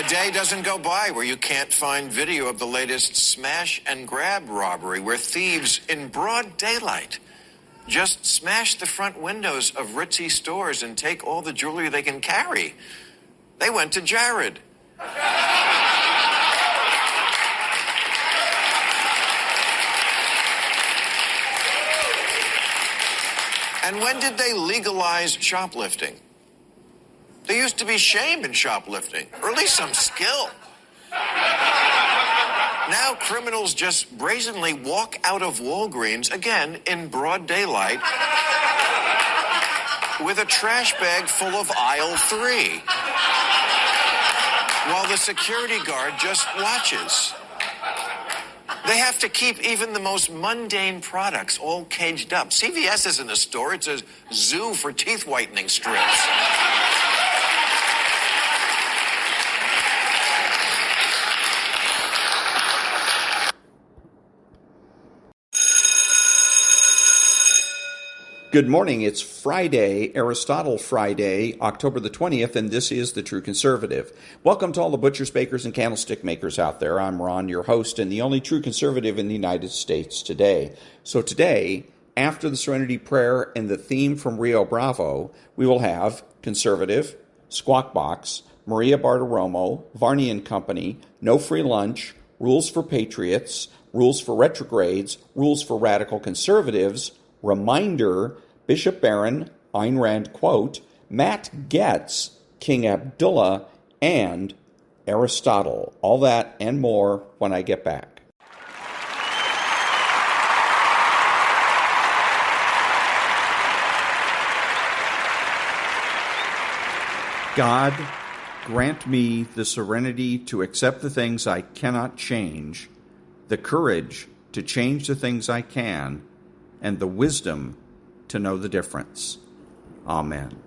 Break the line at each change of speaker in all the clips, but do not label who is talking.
day doesn't go by where you can't find video of the latest smash and grab robbery where thieves in broad daylight just smash the front windows of ritzy stores and take all the jewelry they can carry. They went to Jared. And when did they legalize shoplifting? There used to be shame in shoplifting, or at least some skill. Now criminals just brazenly walk out of Walgreens, again, in broad daylight, with a trash bag full of aisle 3, while the security guard just watches. They have to keep even the most mundane products all caged up. CVS isn't a store, it's a zoo for teeth whitening strips.
Good morning. It's Friday, Aristotle Friday, October the 20th, and this is The True Conservative. Welcome to all the butchers, bakers, and candlestick makers out there. I'm Ron, your host, and the only true conservative in the United States today. So today, after the Serenity Prayer and the theme from Rio Bravo, we will have Conservative, Squawk Box, Maria Bartiromo, Varney and Company, No Free Lunch, Rules for Patriots, Rules for Retrogrades, Rules for Radical Conservatives, Reminder, Bishop-barron, Ayn Rand Quote, Matt-Gaetz, King-Abdullah, and Aristotle. All that and more when I get back. God, grant me the serenity to accept the things I cannot change, the courage to change the things I can, and the wisdom to know the difference. Amen.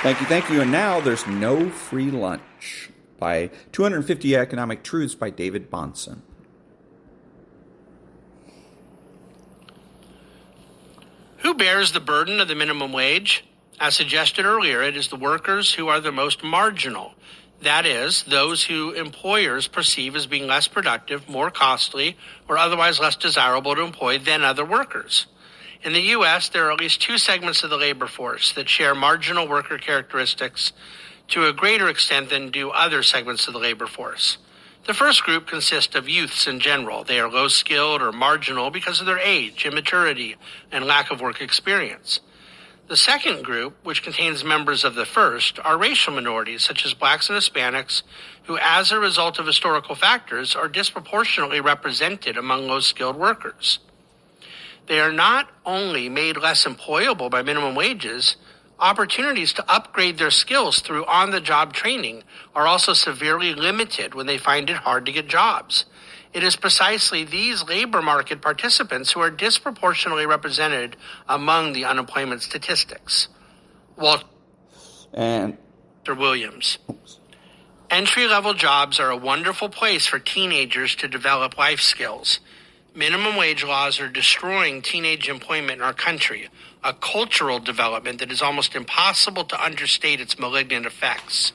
Thank you. And now there's no free lunch by 250 Economic Truths by David Bahnsen.
Who bears the burden of the minimum wage? As suggested earlier, it is the workers who are the most marginal. That is, those who employers perceive as being less productive, more costly, or otherwise less desirable to employ than other workers. In the U.S., there are at least two segments of the labor force that share marginal worker characteristics to a greater extent than do other segments of the labor force. The first group consists of youths in general. They are low-skilled or marginal because of their age, immaturity, and lack of work experience. The second group, which contains members of the first, are racial minorities such as blacks and Hispanics, who as a result of historical factors are disproportionately represented among low-skilled workers. They are not only made less employable by minimum wages, opportunities to upgrade their skills through on-the-job training are also severely limited when they find it hard to get jobs. It is precisely these labor market participants who are disproportionately represented among the unemployment statistics. Walter Williams. Entry-level jobs are a wonderful place for teenagers to develop life skills. Minimum wage laws are destroying teenage employment in our country, a cultural development that is almost impossible to understate its malignant effects.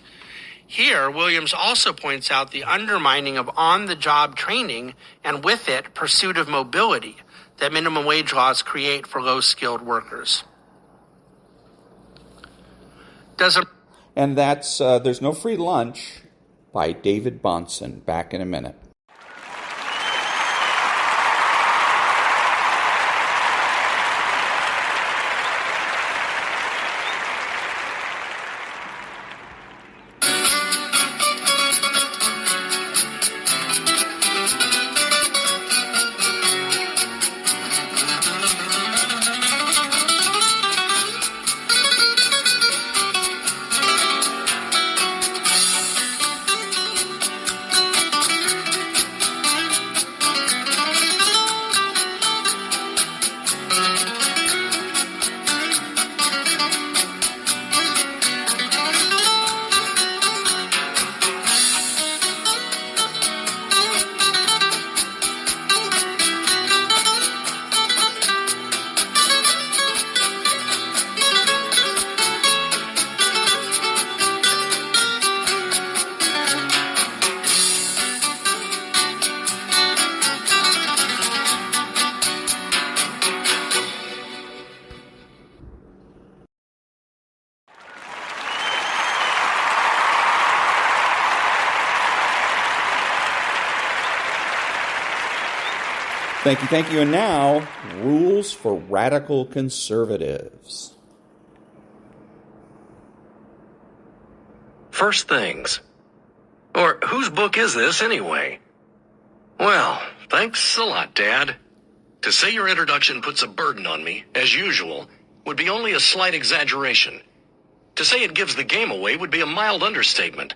Here, Williams also points out the undermining of on-the-job training and with it, pursuit of mobility that minimum wage laws create for low-skilled workers.
And that's There's No Free Lunch by David Bahnsen. Back in a minute. Thank you. And now, rules for radical conservatives.
First things. Or whose book is this anyway? Well, thanks a lot, Dad. To say your introduction puts a burden on me, as usual, would be only a slight exaggeration. To say it gives the game away would be a mild understatement.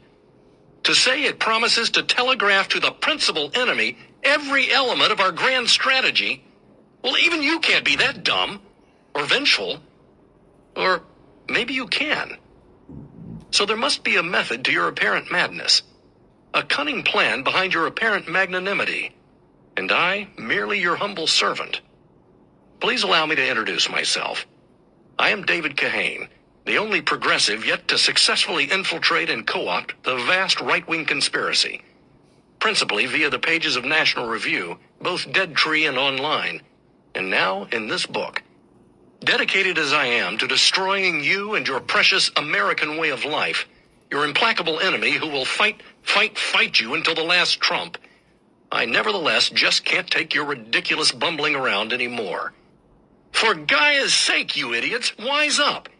To say it promises to telegraph to the principal enemy every element of our grand strategy, well, even you can't be that dumb, or vengeful, or maybe you can. So there must be a method to your apparent madness, a cunning plan behind your apparent magnanimity, and I, merely your humble servant. Please allow me to introduce myself. I am David Kahane, the only progressive yet to successfully infiltrate and co-opt the vast right-wing conspiracy, principally via the pages of National Review, both Dead Tree and online, and now in this book. Dedicated as I am to destroying you and your precious American way of life, your implacable enemy who will fight you until the last trump, I nevertheless just can't take your ridiculous bumbling around anymore. For Gaia's sake, you idiots, wise up.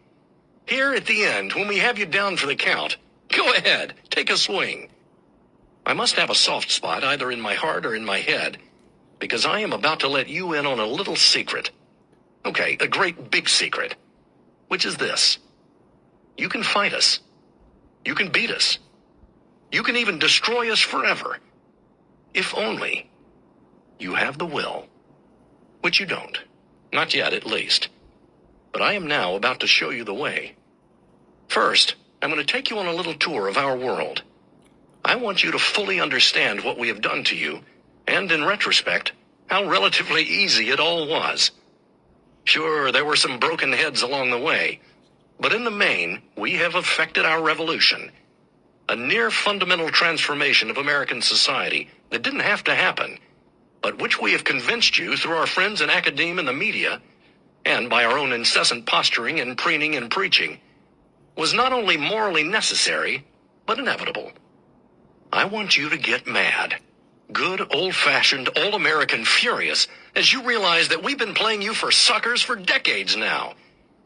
Here at the end, when we have you down for the count, go ahead, take a swing. I must have a soft spot either in my heart or in my head, because I am about to let you in on a little secret. Okay, a great big secret, which is this. You can fight us. You can beat us. You can even destroy us forever. If only you have the will, which you don't. Not yet, at least. But I am now about to show you the way. First, I'm going to take you on a little tour of our world. I want you to fully understand what we have done to you, and in retrospect, how relatively easy it all was. Sure, there were some broken heads along the way, but in the main, we have effected our revolution. A near fundamental transformation of American society that didn't have to happen, but which we have convinced you through our friends in academia and the media, and by our own incessant posturing and preening and preaching, was not only morally necessary, but inevitable. I want you to get mad. Good, old-fashioned, all-American furious, as you realize that we've been playing you for suckers for decades now,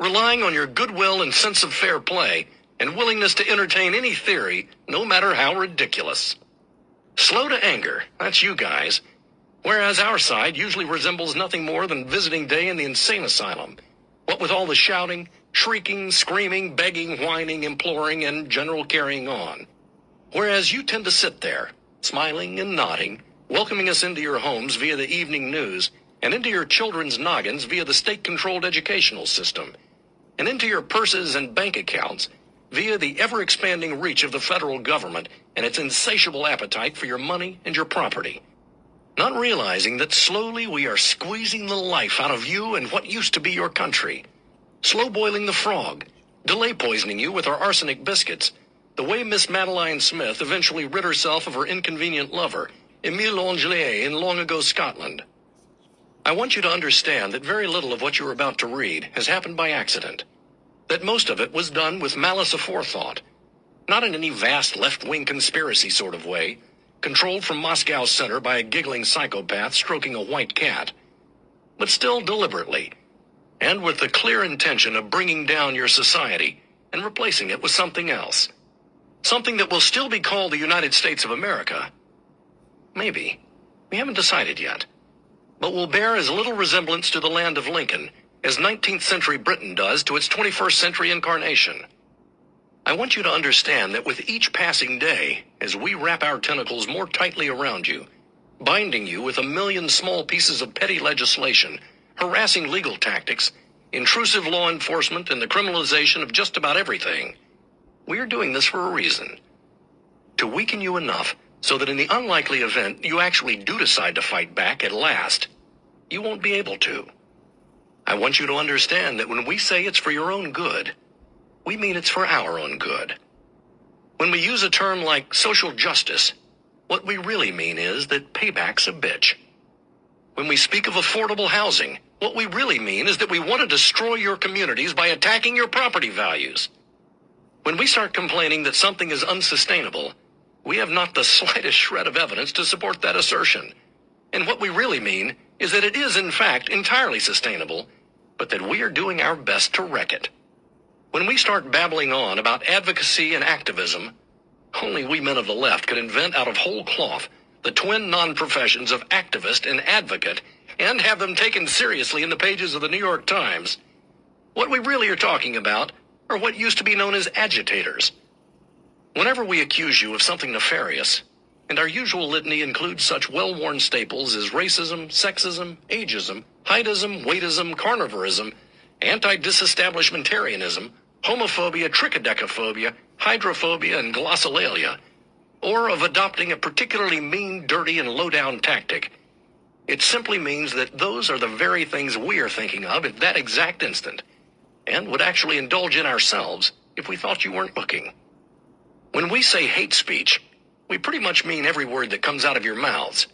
relying on your goodwill and sense of fair play, and willingness to entertain any theory, no matter how ridiculous. Slow to anger, that's you guys, whereas our side usually resembles nothing more than visiting day in the insane asylum, what with all the shouting, shrieking, screaming, begging, whining, imploring, and general carrying on. Whereas you tend to sit there, smiling and nodding, welcoming us into your homes via the evening news, and into your children's noggins via the state-controlled educational system, and into your purses and bank accounts via the ever-expanding reach of the federal government and its insatiable appetite for your money and your property. Not realizing that slowly we are squeezing the life out of you and what used to be your country, slow-boiling the frog, delay poisoning you with our arsenic biscuits, the way Miss Madeline Smith eventually rid herself of her inconvenient lover, Emile Angelier, in long-ago Scotland. I want you to understand that very little of what you're about to read has happened by accident, that most of it was done with malice aforethought, not in any vast left-wing conspiracy sort of way, controlled from Moscow's center by a giggling psychopath stroking a white cat, but still deliberately, and with the clear intention of bringing down your society and replacing it with something else. Something that will still be called the United States of America. Maybe. We haven't decided yet. But will bear as little resemblance to the land of Lincoln as 19th century Britain does to its 21st century incarnation. I want you to understand that with each passing day, as we wrap our tentacles more tightly around you, binding you with a million small pieces of petty legislation, harassing legal tactics, intrusive law enforcement, and the criminalization of just about everything, we are doing this for a reason. To weaken you enough so that in the unlikely event you actually do decide to fight back at last, you won't be able to. I want you to understand that when we say it's for your own good, we mean it's for our own good. When we use a term like social justice, what we really mean is that payback's a bitch. When we speak of affordable housing, what we really mean is that we want to destroy your communities by attacking your property values. When we start complaining that something is unsustainable, we have not the slightest shred of evidence to support that assertion. And what we really mean is that it is, in fact, entirely sustainable, but that we are doing our best to wreck it. When we start babbling on about advocacy and activism, only we men of the left could invent out of whole cloth the twin non-professions of activist and advocate and have them taken seriously in the pages of the New York Times. What we really are talking about are what used to be known as agitators. Whenever we accuse you of something nefarious, and our usual litany includes such well-worn staples as racism, sexism, ageism, heightism, weightism, carnivorism, anti-disestablishmentarianism, homophobia, trichodecaphobia, hydrophobia, and glossolalia, or of adopting a particularly mean, dirty, and low-down tactic, it simply means that those are the very things we are thinking of at that exact instant, and would actually indulge in ourselves if we thought you weren't looking. When we say hate speech, we pretty much mean every word that comes out of your mouths.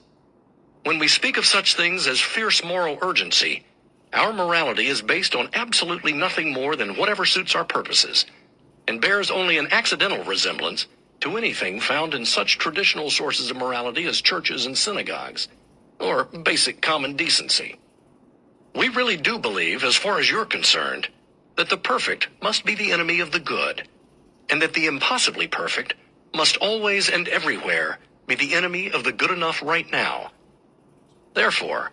When we speak of such things as fierce moral urgency, our morality is based on absolutely nothing more than whatever suits our purposes, and bears only an accidental resemblance to anything found in such traditional sources of morality as churches and synagogues, or basic common decency. We really do believe, as far as you're concerned, that the perfect must be the enemy of the good, and that the impossibly perfect must always and everywhere be the enemy of the good enough right now. Therefore,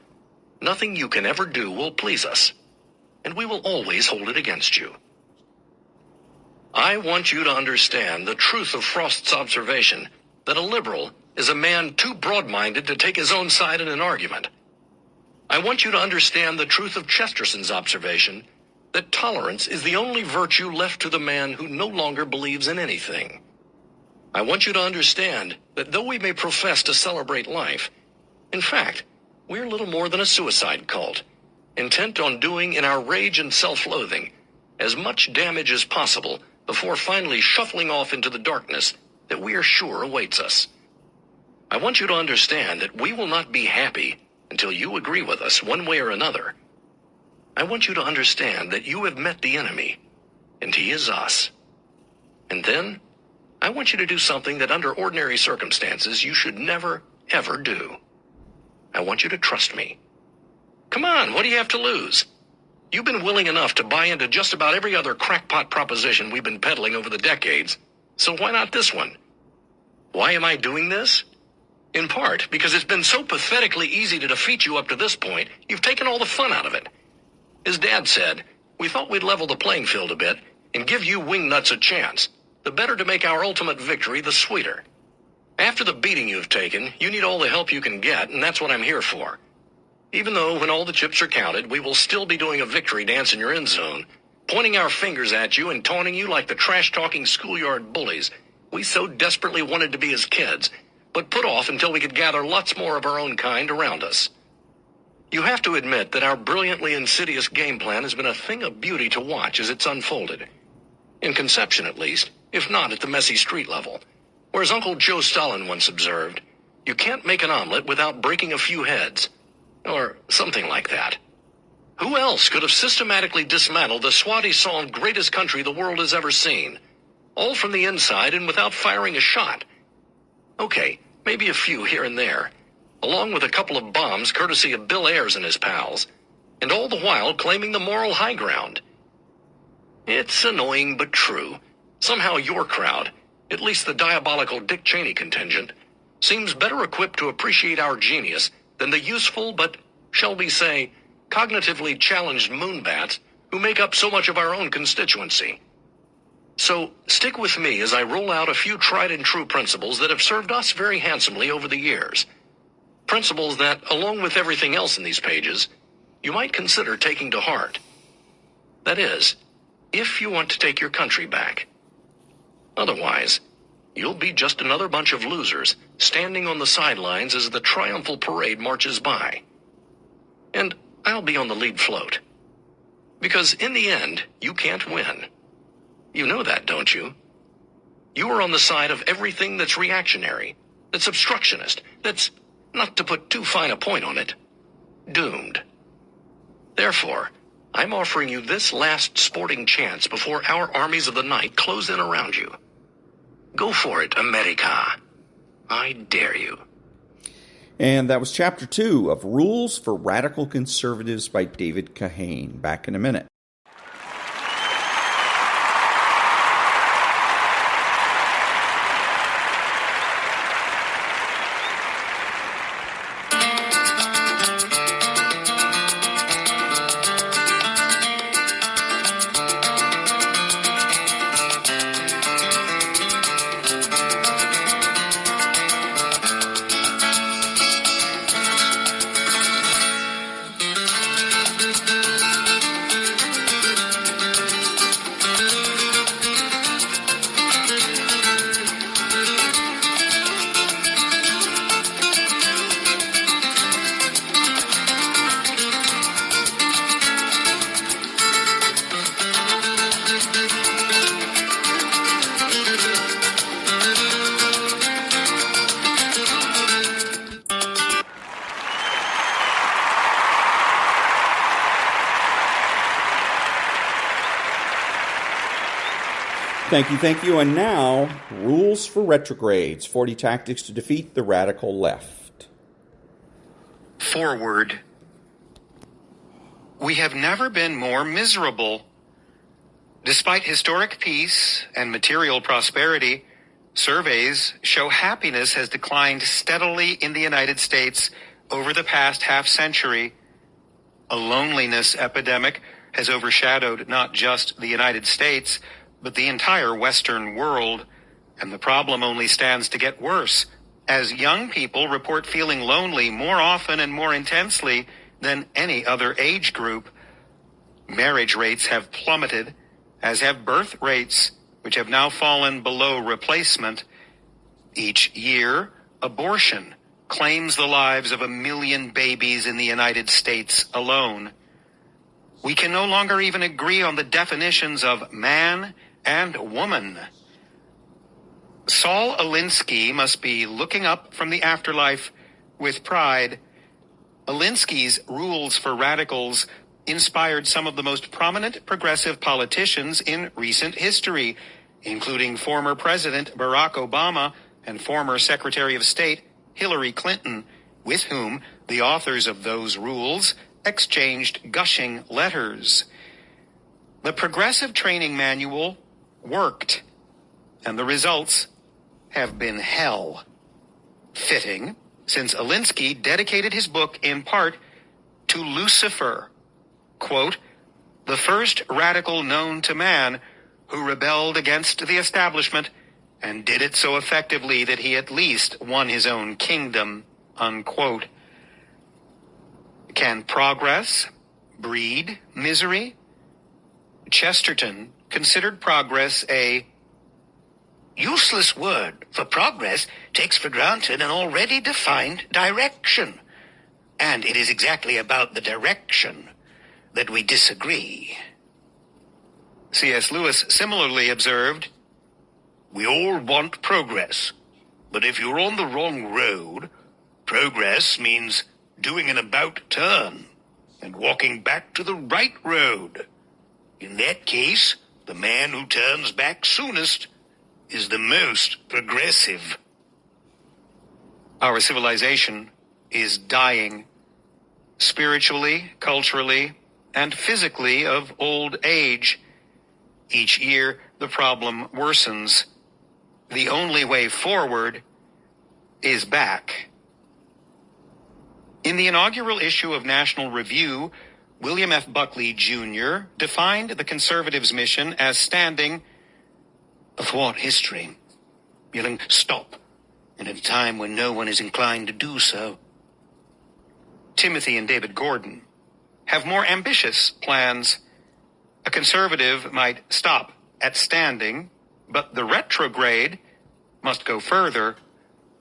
nothing you can ever do will please us, and we will always hold it against you. I want you to understand the truth of Frost's observation that a liberal is a man too broad-minded to take his own side in an argument. I want you to understand the truth of Chesterson's observation that tolerance is the only virtue left to the man who no longer believes in anything. I want you to understand that though we may profess to celebrate life, in fact, we're little more than a suicide cult, intent on doing in our rage and self-loathing as much damage as possible before finally shuffling off into the darkness that we are sure awaits us. I want you to understand that we will not be happy until you agree with us one way or another. I want you to understand that you have met the enemy, and he is us. And then, I want you to do something that under ordinary circumstances you should never, ever do. I want you to trust me. Come on, what do you have to lose? You've been willing enough to buy into just about every other crackpot proposition we've been peddling over the decades, so why not this one? Why am I doing this? In part, because it's been so pathetically easy to defeat you up to this point, you've taken all the fun out of it. As Dad said, we thought we'd level the playing field a bit and give you wingnuts a chance, the better to make our ultimate victory the sweeter. After the beating you've taken, you need all the help you can get, and that's what I'm here for. Even though when all the chips are counted, we will still be doing a victory dance in your end zone, pointing our fingers at you and taunting you like the trash-talking schoolyard bullies we so desperately wanted to be as kids, but put off until we could gather lots more of our own kind around us. You have to admit that our brilliantly insidious game plan has been a thing of beauty to watch as it's unfolded. In conception, at least, if not at the messy street level. Or as Uncle Joe Stalin once observed, you can't make an omelet without breaking a few heads. Or something like that. Who else could have systematically dismantled the soi-disant greatest country the world has ever seen? All from the inside and without firing a shot. Okay, maybe a few here and there, along with a couple of bombs courtesy of Bill Ayers and his pals, and all the while claiming the moral high ground. It's annoying but true. Somehow your crowd, at least the diabolical Dick Cheney contingent, seems better equipped to appreciate our genius than the useful but, shall we say, cognitively challenged moonbats who make up so much of our own constituency. So, stick with me as I roll out a few tried-and-true principles that have served us very handsomely over the years. Principles that, along with everything else in these pages, you might consider taking to heart. That is, if you want to take your country back. Otherwise, you'll be just another bunch of losers standing on the sidelines as the triumphal parade marches by. And I'll be on the lead float. Because in the end, you can't win. You know that, don't you? You are on the side of everything that's reactionary, that's obstructionist, that's, not to put too fine a point on it, doomed. Therefore, I'm offering you this last sporting chance before our armies of the night close in around you. Go for it, America. I dare you.
And that was Chapter 2 of Rules for Radical Conservatives by David Kahane. Back in a minute. Thank you. And now, Rules for Retrogrades, 40 Tactics to Defeat the Radical Left.
Forward. We have never been more miserable. Despite historic peace and material prosperity, surveys show happiness has declined steadily in the United States over the past half-century. A loneliness epidemic has overshadowed not just the United States, but the entire Western world, and the problem only stands to get worse, as young people report feeling lonely more often and more intensely than any other age group. Marriage rates have plummeted, as have birth rates, which have now fallen below replacement. Each year, abortion claims the lives of 1 million babies in the United States alone. We can no longer even agree on the definitions of man and woman. Saul Alinsky must be looking up from the afterlife with pride. Alinsky's rules for radicals inspired some of the most prominent progressive politicians in recent history, including former President Barack Obama and former Secretary of State Hillary Clinton, with whom the authors of those rules exchanged gushing letters. The Progressive Training Manual worked, and the results have been hell. Fitting, since Alinsky dedicated his book in part to Lucifer, quote, the first radical known to man who rebelled against the establishment and did it so effectively that he at least won his own kingdom, unquote. Can progress breed misery? Chesterton considered progress a useless word, for progress takes for granted an already defined direction. And it is exactly about the direction that we disagree. C.S. Lewis similarly observed, we all want progress, but if you're on the wrong road, progress means doing an about turn and walking back to the right road. In that case, the man who turns back soonest is the most progressive. Our civilization is dying, spiritually, culturally, and physically of old age. Each year, the problem worsens. The only way forward is back. In the inaugural issue of National Review, William F. Buckley, Jr. defined the conservatives' mission as standing athwart history, yelling, stop, and at a time when no one is inclined to do so. Timothy and David Gordon have more ambitious plans. A conservative might stop at standing, but the retrograde must go further.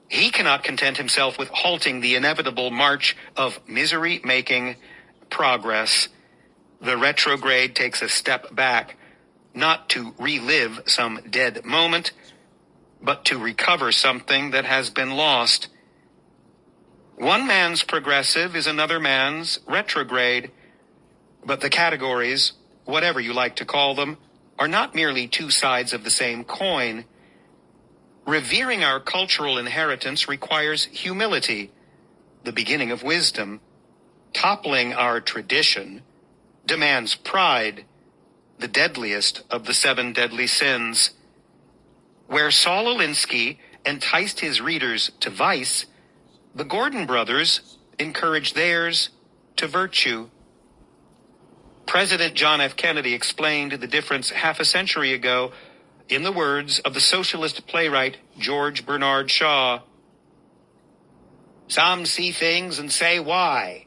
He cannot content himself with halting the inevitable march of misery-making progress. The retrograde takes a step back, not to relive some dead moment, but to recover something that has been lost. One man's progressive is another man's retrograde, but the categories, whatever you like to call them, are not merely two sides of the same coin. Revering our cultural inheritance requires humility, the beginning of wisdom. Toppling our tradition demands pride, the deadliest of the 7 deadly sins. Where Saul Alinsky enticed his readers to vice, the Gordon brothers encouraged theirs to virtue. President John F. Kennedy explained the difference half a century ago in the words of the socialist playwright George Bernard Shaw. Some see things and say why,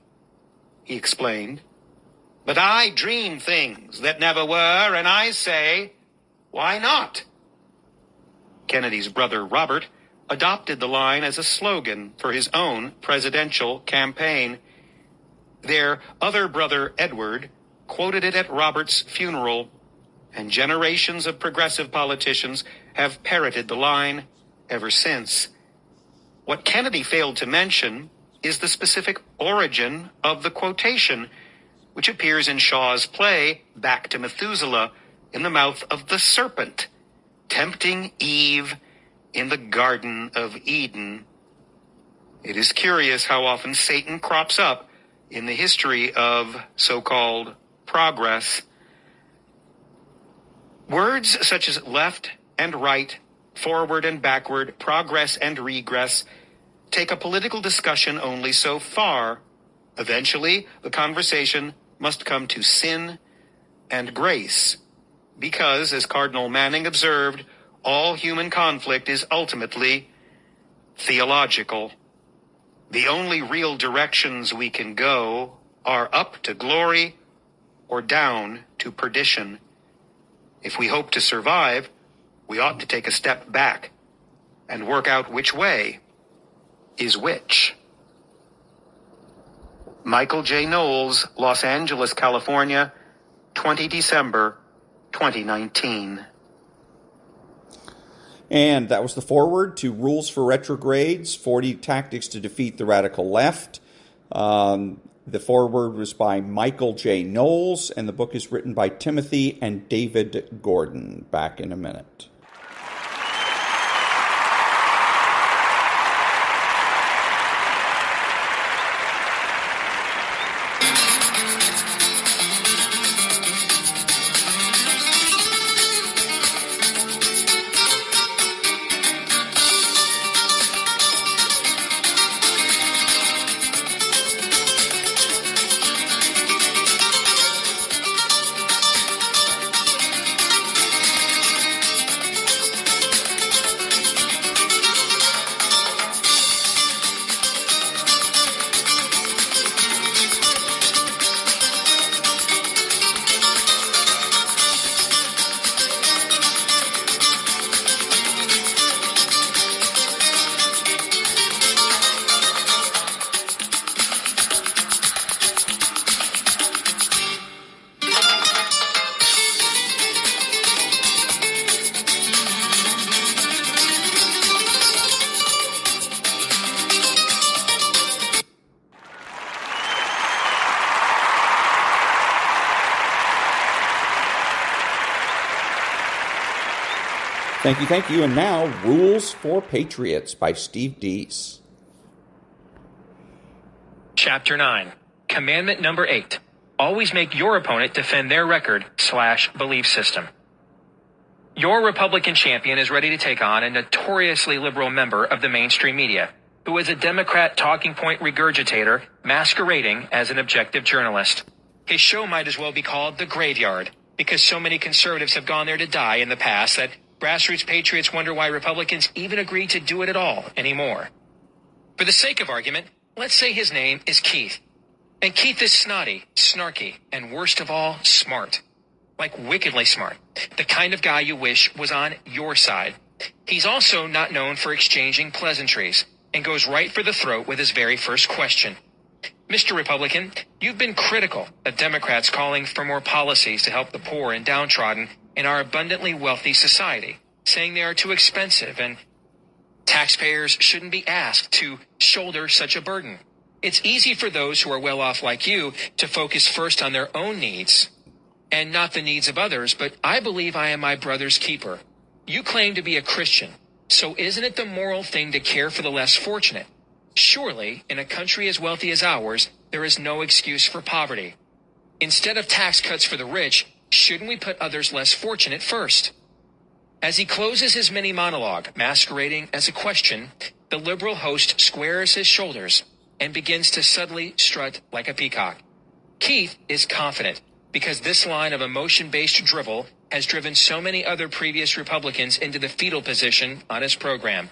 he explained. But I dream things that never were, and I say, why not? Kennedy's brother Robert adopted the line as a slogan for his own presidential campaign. Their other brother Edward quoted it at Robert's funeral, and generations of progressive politicians have parroted the line ever since. What Kennedy failed to mention is the specific origin of the quotation, which appears in Shaw's play Back to Methuselah in the mouth of the serpent, tempting Eve in the Garden of Eden. It is curious how often Satan crops up in the history of so-called progress. Words such as left and right, forward and backward, progress and regress take a political discussion only so far. Eventually, the conversation must come to sin and grace, because, as Cardinal Manning observed, all human conflict is ultimately theological. The only real directions we can go are up to glory or down to perdition. If we hope to survive, we ought to take a step back and work out which way is which. Michael J. Knowles, Los Angeles, California, 20 December, 2019.
And that was the foreword to Rules for Retrogrades, 40 Tactics to Defeat the Radical Left. The foreword was by Michael J. Knowles, and the book is written by Timothy and David Gordon. Back in a minute. Thank you. And now, Rules for Patriots by Steve Deese.
Chapter 9. Commandment number 8. Always make your opponent defend their record/belief system. Your Republican champion is ready to take on a notoriously liberal member of the mainstream media, who is a Democrat talking point regurgitator masquerading as an objective journalist. His show might as well be called The Graveyard, because so many conservatives have gone there to die in the past that grassroots patriots wonder why Republicans even agree to do it at all anymore. For the sake of argument, let's say his name is Keith. And Keith is snotty, snarky, and worst of all, smart. Like wickedly smart. The kind of guy you wish was on your side. He's also not known for exchanging pleasantries, and goes right for the throat with his very first question. Mr. Republican, you've been critical of Democrats calling for more policies to help the poor and downtrodden in our abundantly wealthy society, saying they are too expensive and taxpayers shouldn't be asked to shoulder such a burden. It's easy for those who are well off like you to focus first on their own needs and not the needs of others, but I believe I am my brother's keeper. You claim to be a Christian, so isn't it the moral thing to care for the less fortunate? Surely, in a country as wealthy as ours, there is no excuse for poverty. Instead of tax cuts for the rich, shouldn't we put others less fortunate first? As he closes his mini monologue, masquerading as a question, the liberal host squares his shoulders and begins to subtly strut like a peacock. Keith is confident because this line of emotion-based drivel has driven so many other previous Republicans into the fetal position on his program.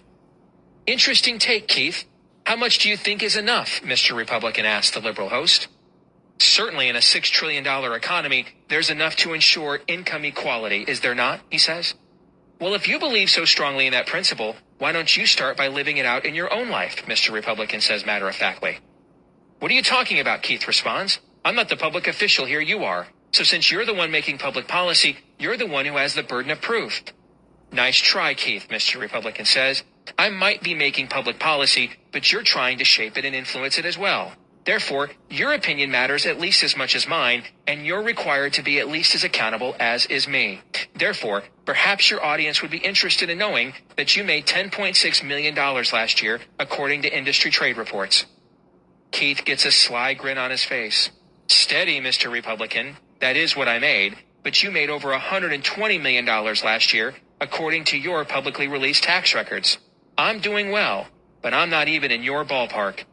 Interesting take, Keith. How much do you think is enough? Mr. Republican asked the liberal host. Certainly in a $6 trillion economy, there's enough to ensure income equality, is there not? He says. Well, if you believe so strongly in that principle, why don't you start by living it out in your own life? Mr. Republican says matter-of-factly. What are you talking about? Keith responds. I'm not the public official here, you are. So since you're the one making public policy, you're the one who has the burden of proof. Nice try, Keith, Mr. Republican says. I might be making public policy, but you're trying to shape it and influence it as well. Therefore, your opinion matters at least as much as mine, and you're required to be at least as accountable as is me. Therefore, perhaps your audience would be interested in knowing that you made $10.6 million last year, according to industry trade reports. Keith gets a sly grin on his face. Steady, Mr. Republican. That is what I made, but you made over $120 million last year, according to your publicly released tax records. I'm doing well, but I'm not even in your ballpark.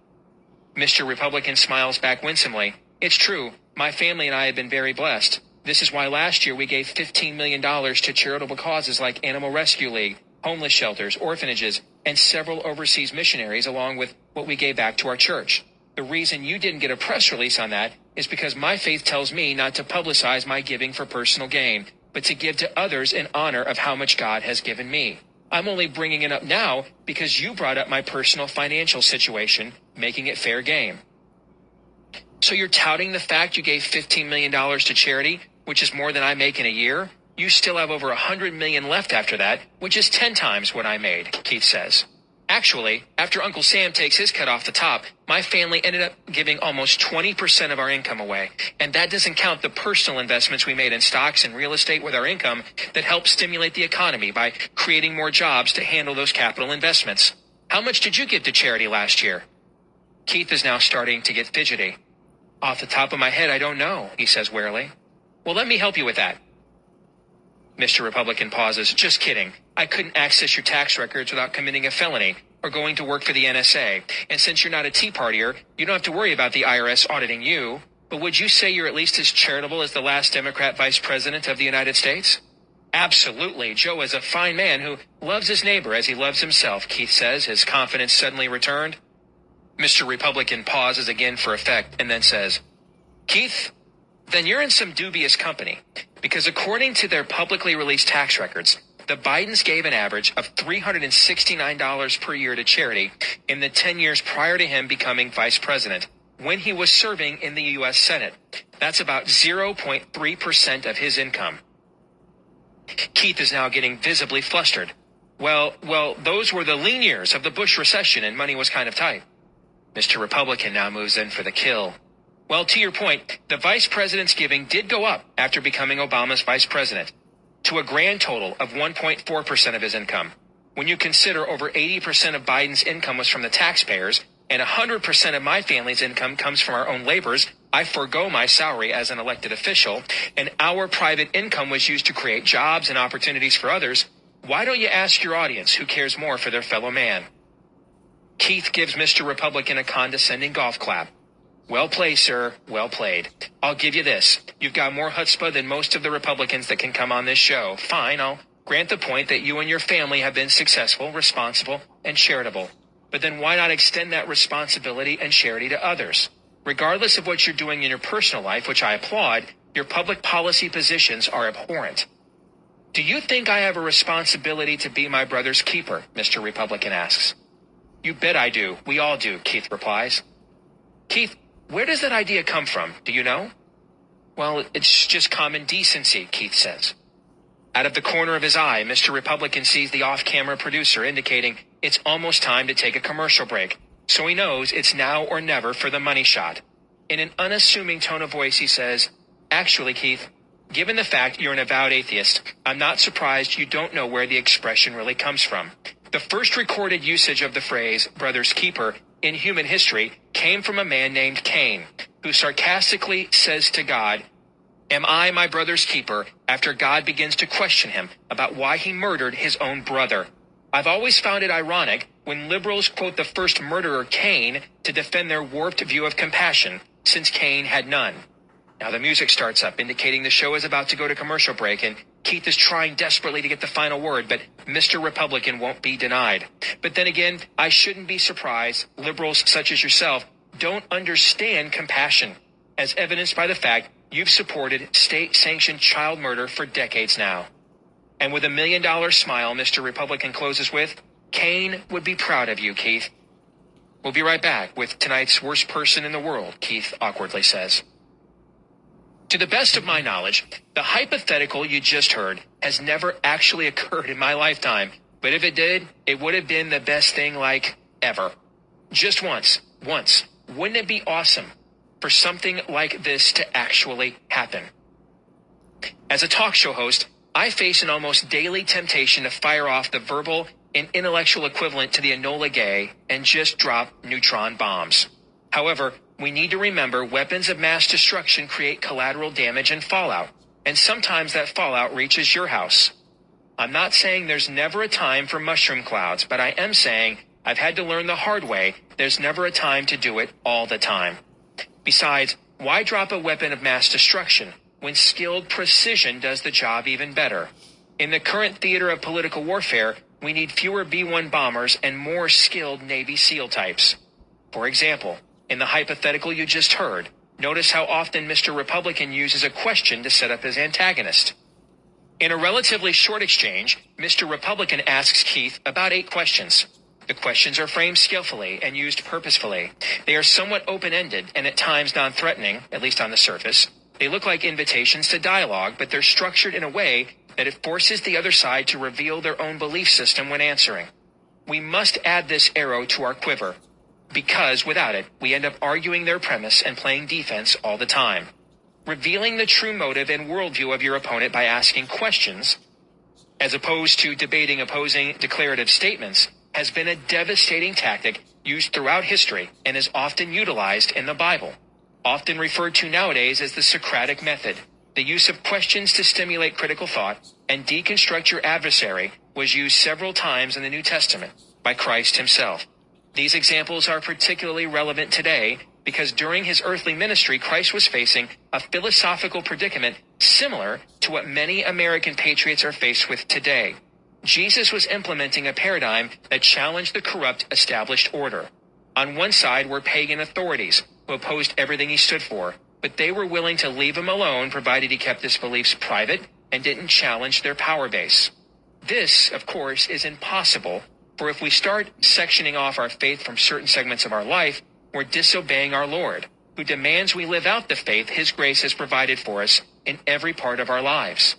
Mr. Republican smiles back winsomely. It's true, my family and I have been very blessed. This is why last year we gave $15 million to charitable causes like Animal Rescue League, homeless shelters, orphanages, and several overseas missionaries, along with what we gave back to our church. The reason you didn't get a press release on that is because my faith tells me not to publicize my giving for personal gain, but to give to others in honor of how much God has given me. I'm only bringing it up now because you brought up my personal financial situation, making it fair game. So you're touting the fact you gave $15 million to charity, which is more than I make in a year? You still have over $100 million left after that, which is 10 times what I made, Keith says. Actually, after Uncle Sam takes his cut off the top, my family ended up giving almost 20% of our income away. And that doesn't count the personal investments we made in stocks and real estate with our income that help stimulate the economy by creating more jobs to handle those capital investments. How much did you give to charity last year? Keith is now starting to get fidgety. Off the top of my head, I don't know, he says wearily. Well, let me help you with that. Mr. Republican pauses. Just kidding. I couldn't access your tax records without committing a felony or going to work for the NSA. And since you're not a Tea Partier, you don't have to worry about the IRS auditing you. But would you say you're at least as charitable as the last Democrat vice president of the United States? Absolutely. Joe is a fine man who loves his neighbor as he loves himself, Keith says, his confidence suddenly returned. Mr. Republican pauses again for effect and then says, Keith, then you're in some dubious company, because according to their publicly released tax records, the Bidens gave an average of $369 per year to charity in the 10 years prior to him becoming vice president, when he was serving in the U.S. Senate. That's about 0.3% of his income. Keith is now getting visibly flustered. Well, those were the lean years of the Bush recession and money was kind of tight. Mr. Republican now moves in for the kill. Well, to your point, the vice president's giving did go up after becoming Obama's vice president, to a grand total of 1.4% of his income. When you consider over 80% of Biden's income was from the taxpayers, and 100% of my family's income comes from our own labors, I forgo my salary as an elected official, and our private income was used to create jobs and opportunities for others, why don't you ask your audience who cares more for their fellow man? Keith gives Mr. Republican a condescending golf clap. Well played, sir. Well played. I'll give you this. You've got more chutzpah than most of the Republicans that can come on this show. Fine, I'll grant the point that you and your family have been successful, responsible, and charitable. But then why not extend that responsibility and charity to others? Regardless of what you're doing in your personal life, which I applaud, your public policy positions are abhorrent. Do you think I have a responsibility to be my brother's keeper? Mr. Republican asks. You bet I do. We all do, Keith replies. Keith, where does that idea come from? Do you know? Well, it's just common decency, Keith says. Out of the corner of his eye, Mr. Republican sees the off-camera producer indicating it's almost time to take a commercial break. So he knows it's now or never for the money shot. In an unassuming tone of voice, he says, Actually, Keith, given the fact you're an avowed atheist, I'm not surprised you don't know where the expression really comes from. The first recorded usage of the phrase, brother's keeper, in human history came from a man named Cain, who sarcastically says to God, Am I my brother's keeper, after God begins to question him about why he murdered his own brother. I've always found it ironic when liberals quote the first murderer, Cain, to defend their warped view of compassion, since Cain had none. Now the music starts up, indicating the show is about to go to commercial break, and Keith is trying desperately to get the final word, but Mr. Republican won't be denied. But then again, I shouldn't be surprised liberals such as yourself don't understand compassion, as evidenced by the fact you've supported state-sanctioned child murder for decades now. And with $1 million smile, Mr. Republican closes with, Cain would be proud of you, Keith. We'll be right back with tonight's worst person in the world, Keith awkwardly says. To the best of my knowledge, the hypothetical you just heard has never actually occurred in my lifetime. But if it did, it would have been the best thing ever. Just once. Wouldn't it be awesome for something like this to actually happen? As a talk show host, I face an almost daily temptation to fire off the verbal and intellectual equivalent to the Enola Gay and just drop neutron bombs. However, we need to remember weapons of mass destruction create collateral damage and fallout, and sometimes that fallout reaches your house. I'm not saying there's never a time for mushroom clouds, but I am saying I've had to learn the hard way there's never a time to do it all the time. Besides, why drop a weapon of mass destruction when skilled precision does the job even better? In the current theater of political warfare, we need fewer B-1 bombers and more skilled Navy SEAL types. For example, In the hypothetical you just heard, notice how often Mr. Republican uses a question to set up his antagonist. In a relatively short exchange, Mr. Republican asks Keith about 8 questions. The questions are framed skillfully and used purposefully. They are somewhat open-ended and at times non-threatening, at least on the surface. They look like invitations to dialogue, but they're structured in a way that it forces the other side to reveal their own belief system when answering. We must add this arrow to our quiver, because without it, we end up arguing their premise and playing defense all the time. Revealing the true motive and worldview of your opponent by asking questions, as opposed to debating opposing declarative statements, has been a devastating tactic used throughout history and is often utilized in the Bible, often referred to nowadays as the Socratic method. The use of questions to stimulate critical thought and deconstruct your adversary was used several times in the New Testament by Christ himself. These examples are particularly relevant today because during his earthly ministry, Christ was facing a philosophical predicament similar to what many American patriots are faced with today. Jesus was implementing a paradigm that challenged the corrupt established order. On one side were pagan authorities who opposed everything he stood for, but they were willing to leave him alone provided he kept his beliefs private and didn't challenge their power base. This, of course, is impossible, for if we start sectioning off our faith from certain segments of our life, we're disobeying our Lord, who demands we live out the faith his grace has provided for us in every part of our lives.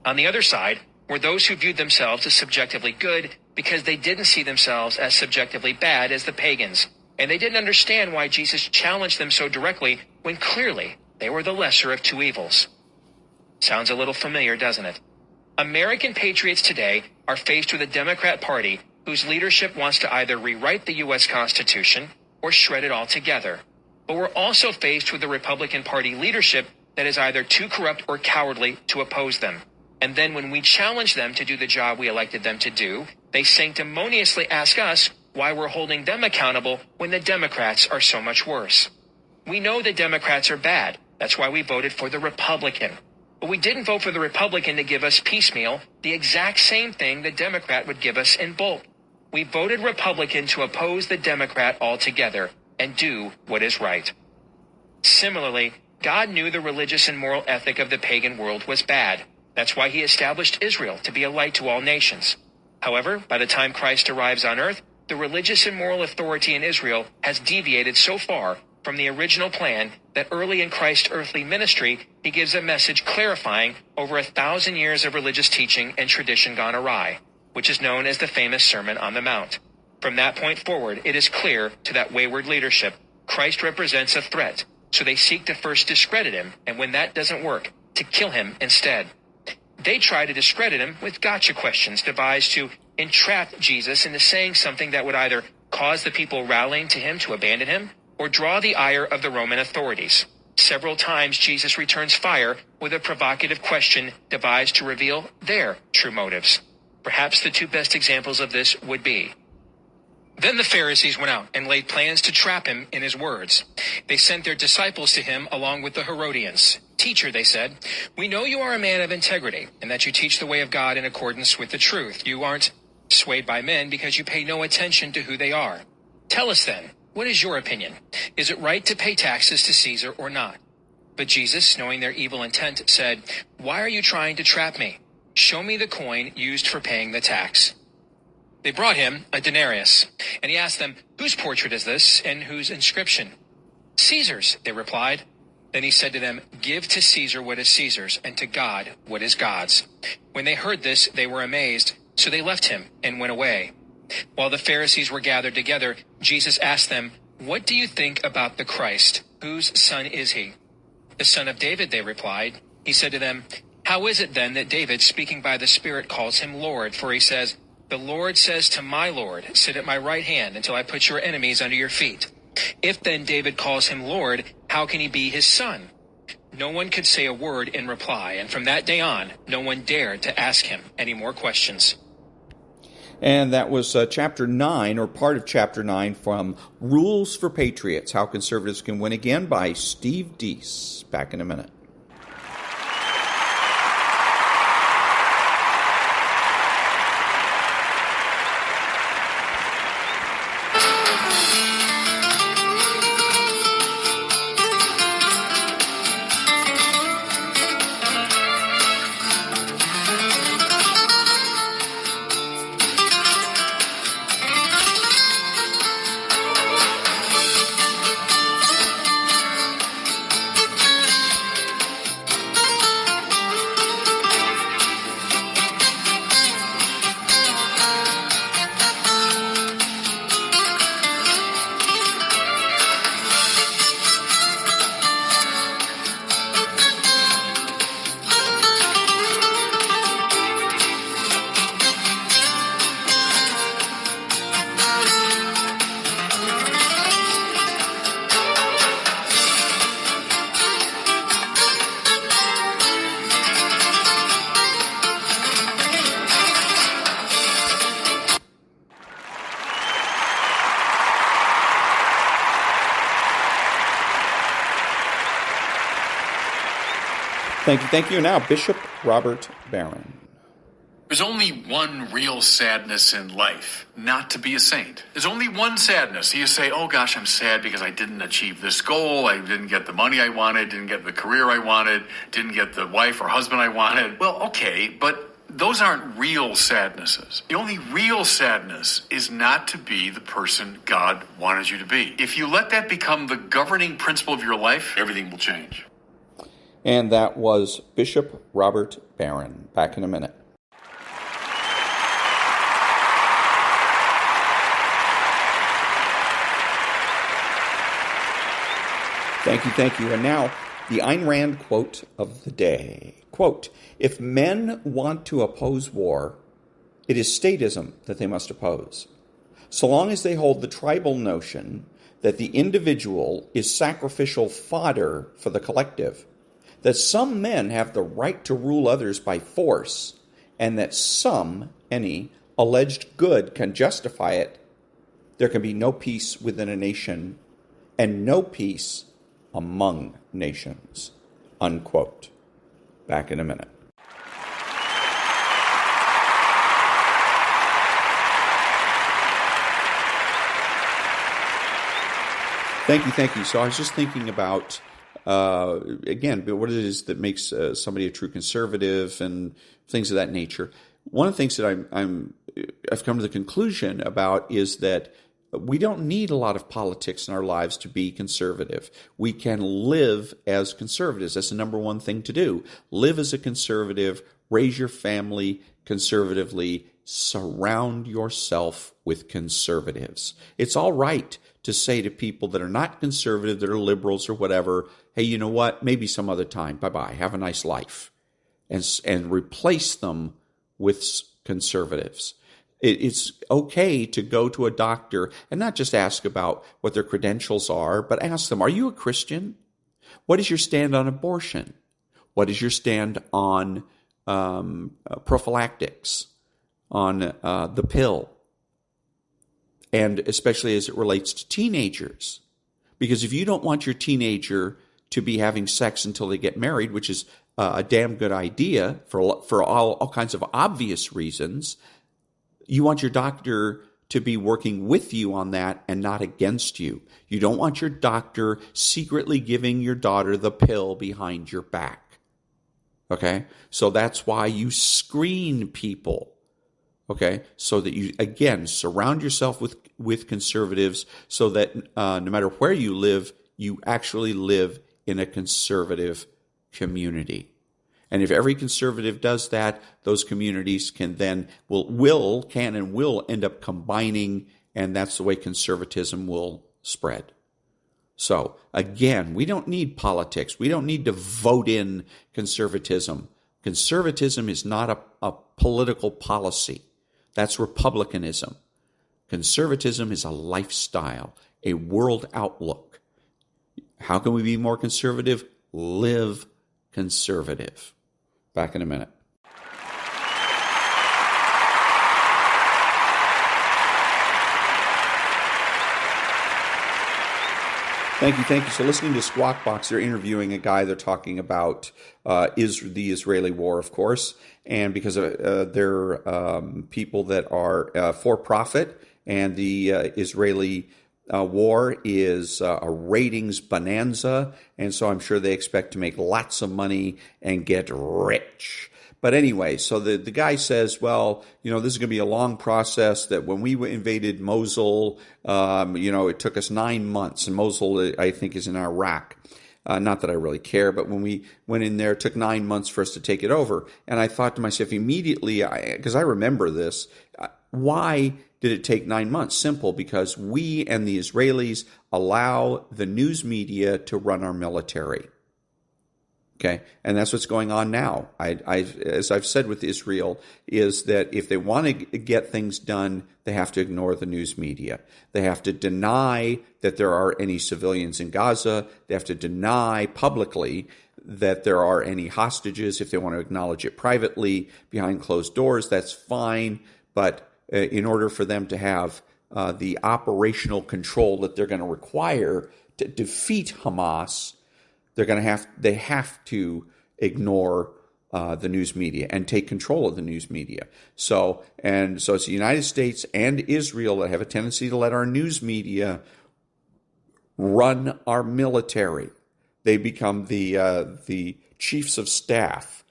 On the other side were those who viewed themselves as subjectively good because they didn't see themselves as subjectively bad as the pagans, and they didn't understand why Jesus challenged them so directly when clearly they were the lesser of 2 evils. Sounds a little familiar, doesn't it? American patriots today are faced with a Democrat Party whose leadership wants to either rewrite the U.S. Constitution or shred it altogether. But we're also faced with a Republican Party leadership that is either too corrupt or cowardly to oppose them. And then when we challenge them to do the job we elected them to do, they sanctimoniously ask us why we're holding them accountable when the Democrats are so much worse. We know the Democrats are bad. That's why we voted for the Republican. But we didn't vote for the Republican to give us piecemeal the exact same thing the Democrat would give us in bulk. We voted Republican to oppose the Democrat altogether and do what is right. Similarly, God knew the religious and moral ethic of the pagan world was bad. That's why he established Israel to be a light to all nations. However, by the time Christ arrives on earth, the religious and moral authority in Israel has deviated so far from the original plan that early in Christ's earthly ministry, he gives a message clarifying over 1,000 years of religious teaching and tradition gone awry, which is known as the famous Sermon on the Mount. From that point forward, it is clear to that wayward leadership, Christ represents a threat, so they seek to first discredit him, and when that doesn't work, to kill him instead. They try to discredit him with gotcha questions devised to entrap Jesus into saying something that would either cause the people rallying to him to abandon him or draw the ire of the Roman authorities. Several times Jesus returns fire with a provocative question devised to reveal their true motives. Perhaps the 2 best examples of this would be: Then the Pharisees went out and laid plans to trap him in his words. They sent their disciples to him along with the Herodians. Teacher, they said, we know you are a man of integrity and that you teach the way of God in accordance with the truth. You aren't swayed by men because you pay no attention to who they are. Tell us then, what is your opinion? Is it right to pay taxes to Caesar or not? But Jesus, knowing their evil intent, said, Why are you trying to trap me? Show me the coin used for paying the tax. They brought him a denarius, and he asked them, Whose portrait is this, and whose inscription? Caesar's, they replied. Then he said to them, Give to Caesar what is Caesar's, and to God what is God's. When they heard this, they were amazed, so they left him and went away. While the Pharisees were gathered together, Jesus asked them, What do you think about the Christ? Whose son is he? The son of David, they replied. He said to them, How is it then that David, speaking by the Spirit, calls him Lord? For he says, The Lord says to my Lord, Sit at my right hand until I put your enemies under your feet. If then David calls him Lord, how can he be his son? No one could say a word in reply, and from that day on, no one dared to ask him any more questions.
And that was Chapter 9, or part of Chapter 9, from Rules for Patriots, How Conservatives Can Win Again, by Steve Deese. Back in a minute. Thank you. Now, Bishop Robert Barron.
There's only one real sadness in life, not to be a saint. There's only one sadness. You say, oh gosh, I'm sad because I didn't achieve this goal. I didn't get the money I wanted, didn't get the career I wanted, didn't get the wife or husband I wanted. Well, okay, but those aren't real sadnesses. The only real sadness is not to be the person God wanted you to be. If you let that become the governing principle of your life, everything will change.
And that was Bishop Robert Barron. Back in a minute. Thank you. And now, the Ayn Rand quote of the day. Quote, if men want to oppose war, it is statism that they must oppose. So long as they hold the tribal notion that the individual is sacrificial fodder for the collective, that some men have the right to rule others by force, and that any alleged good can justify it, there can be no peace within a nation and no peace among nations. Unquote. Back in a minute. Thank you. So I was just thinking about, again, what it is that makes somebody a true conservative and things of that nature. One of the things that I've come to the conclusion about is that we don't need a lot of politics in our lives to be conservative. We can live as conservatives. That's the number one thing to do. Live as a conservative, raise your family conservatively, surround yourself with conservatives. It's all right to say to people that are not conservative, that are liberals or whatever, hey, you know what, maybe some other time, bye-bye, have a nice life, and replace them with conservatives. It's okay to go to a doctor and not just ask about what their credentials are, but ask them, are you a Christian? What is your stand on abortion? What is your stand on prophylactics, on the pill? And especially as it relates to teenagers. Because if you don't want your teenager to be having sex until they get married, which is a damn good idea for all kinds of obvious reasons, you want your doctor to be working with you on that and not against you. You don't want your doctor secretly giving your daughter the pill behind your back. Okay? So that's why you screen people. Okay? So that you, again, surround yourself with conservatives so that no matter where you live, you actually live in a conservative community. And if every conservative does that, those communities can will end up combining, and that's the way conservatism will spread. So, again, we don't need politics. We don't need to vote in conservatism. Conservatism is not a political policy. That's republicanism. Conservatism is a lifestyle, a world outlook. How can we be more conservative? Live conservative. Back in a minute. Thank you. So listening to Squawk Box, they're interviewing a guy. They're talking about the Israeli war, of course, and because they're people that are for-profit, and the Israeli war is a ratings bonanza, and so I'm sure they expect to make lots of money and get rich. But anyway, so the guy says, well, this is going to be a long process, that when we invaded Mosul, it took us 9 months, and Mosul, I think, is in Iraq. Not that I really care, but when we went in there, it took 9 months for us to take it over. And I thought to myself immediately, because I remember this, why did it take 9 months? Simple, because we and the Israelis allow the news media to run our military. Okay, and that's what's going on now. As I've said with Israel, is that if they want to get things done, they have to ignore the news media. They have to deny that there are any civilians in Gaza. They have to deny publicly that there are any hostages. If they want to acknowledge it privately behind closed doors, that's fine. But in order for them to have the operational control that they're going to require to defeat Hamas, they have to ignore the news media and take control of the news media. So it's the United States and Israel that have a tendency to let our news media run our military. They become the chiefs of staff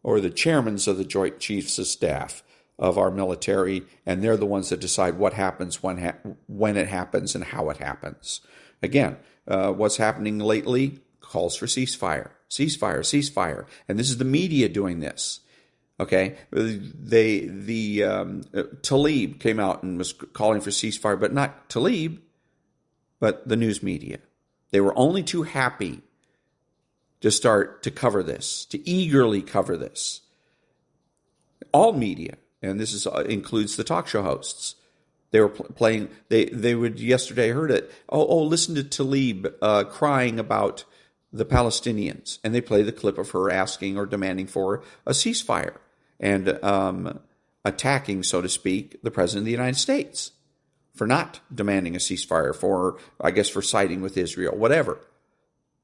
or the chairmen of the joint chiefs of staff of our military, and they're the ones that decide what happens, when it happens, and how it happens. Again, what's happening lately calls for ceasefire. Ceasefire. And this is the media doing this. Okay? Tlaib came out and was calling for ceasefire, but not Tlaib, but the news media. They were only too happy to start to cover this, to eagerly cover this. All media, and this includes the talk show hosts. They were playing, they would, yesterday I heard it, listen to Tlaib crying about the Palestinians, and they play the clip of her asking or demanding for a ceasefire and attacking, so to speak, the President of the United States for not demanding a ceasefire, for siding with Israel, whatever.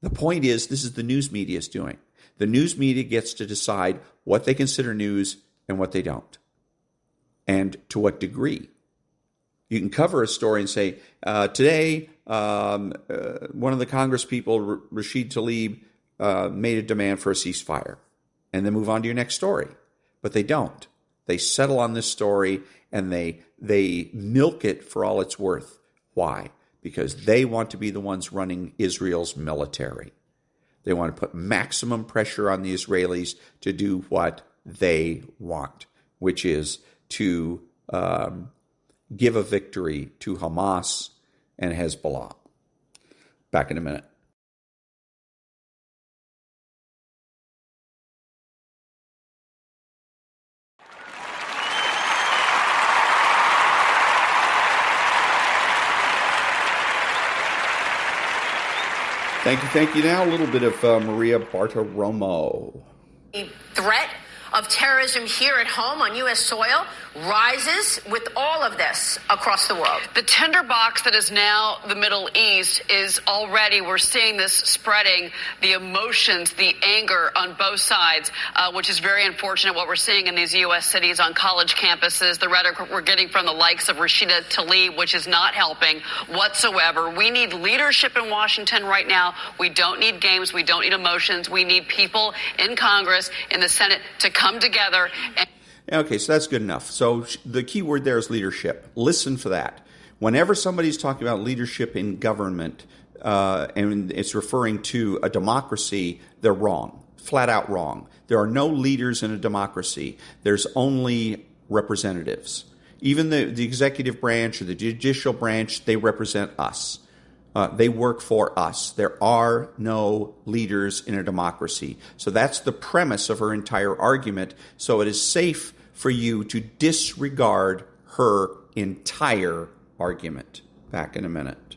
The point is, this is the news media's doing. The news media gets to decide what they consider news and what they don't, and to what degree. You can cover a story and say, today, one of the Congress people, Rashid Tlaib, made a demand for a ceasefire, and then move on to your next story. But they don't. They settle on this story, and they milk it for all it's worth. Why? Because they want to be the ones running Israel's military. They want to put maximum pressure on the Israelis to do what they want, which is to give a victory to Hamas and Hezbollah. Back in a minute. Thank you. Now a little bit of Maria Bartiromo.
The threat of terrorism here at home on U.S. soil rises with all of this across the world.
The tinderbox that is now the Middle East is already, we're seeing this spreading, the emotions, the anger on both sides, which is very unfortunate what we're seeing in these U.S. cities on college campuses, the rhetoric we're getting from the likes of Rashida Tlaib, which is not helping whatsoever. We need leadership in Washington right now. We don't need games. We don't need emotions. We need people in Congress, in the Senate, to come together.
Okay, so that's good enough. So the key word there is leadership. Listen for that. Whenever somebody's talking about leadership in government, and it's referring to a democracy, they're wrong. Flat out wrong. There are no leaders in a democracy. There's only representatives. Even the executive branch or the judicial branch, they represent us. They work for us. There are no leaders in a democracy. So that's the premise of her entire argument. So it is safe for you to disregard her entire argument. Back in a minute.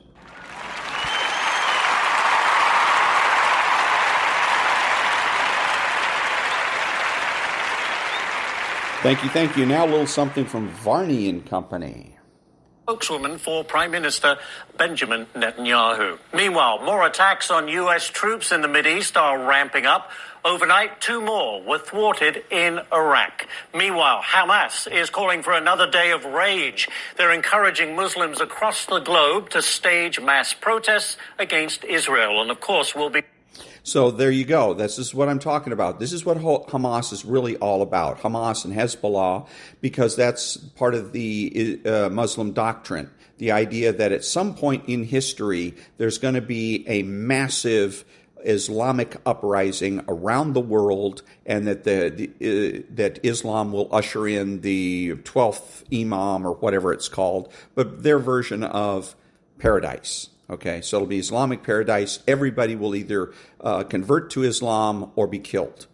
Thank you. Now a little something from Varney and Company.
Spokeswoman for Prime Minister Benjamin Netanyahu. Meanwhile, more attacks on U.S. troops in the Mideast are ramping up. Overnight, 2 more were thwarted in Iraq. Meanwhile, Hamas is calling for another day of rage. They're encouraging Muslims across the globe to stage mass protests against Israel. And of course, we'll be...
So there you go. This is what I'm talking about. This is what Hamas is really all about. Hamas and Hezbollah, because that's part of the Muslim doctrine. The idea that at some point in history, there's going to be a massive Islamic uprising around the world, and that that Islam will usher in the 12th Imam or whatever it's called, but their version of paradise. Okay, so it'll be Islamic paradise. Everybody will either convert to Islam or be killed.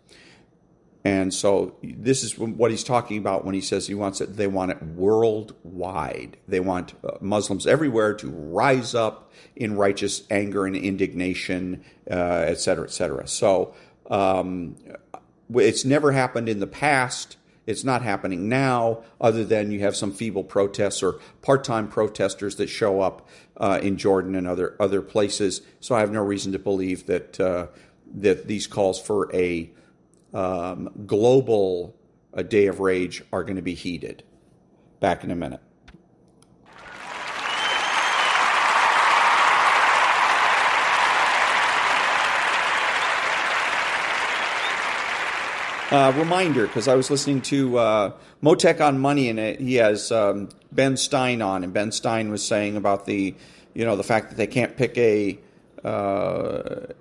And so this is what he's talking about when he says he wants it. They want it worldwide. They want Muslims everywhere to rise up in righteous anger and indignation, et cetera, et cetera. So it's never happened in the past. It's not happening now, other than you have some feeble protests or part-time protesters that show up in Jordan and other places. So I have no reason to believe that that these calls for a global day of rage are going to be heated. Back in a minute. Reminder, because I was listening to Motec on Money, and he has Ben Stein on, and Ben Stein was saying about the fact that they can't pick a